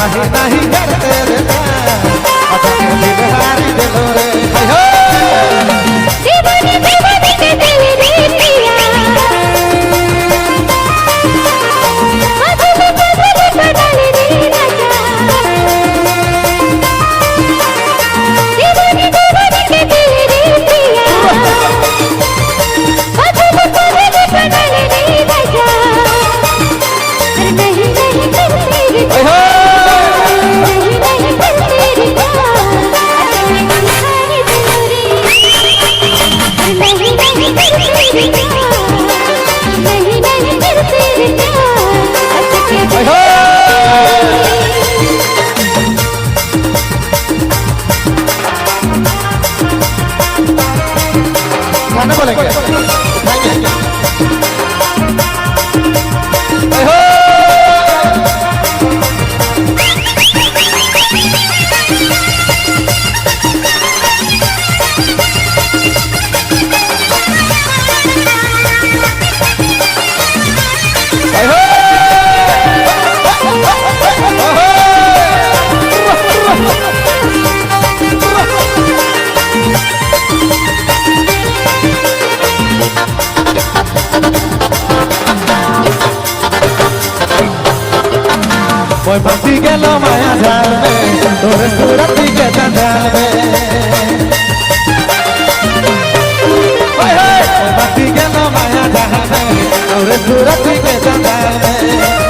काहे नहीं करते रे प्यार अटके दिल हारी दिलो रे दीवानी दीवानी के दिल रे पिया मधु मधु बदल रे राजा दीवानी दीवानी के दिल रे पिया मधु मधु बदल रे राजा अरे नहीं नहीं करते रे गाना बोलेंगे कोई बत्ती के लो माया जाल में तोरे सूरत के जंजाल में कोई बत्ती के लो माया जाल में तोरे सूरत के जंजाल में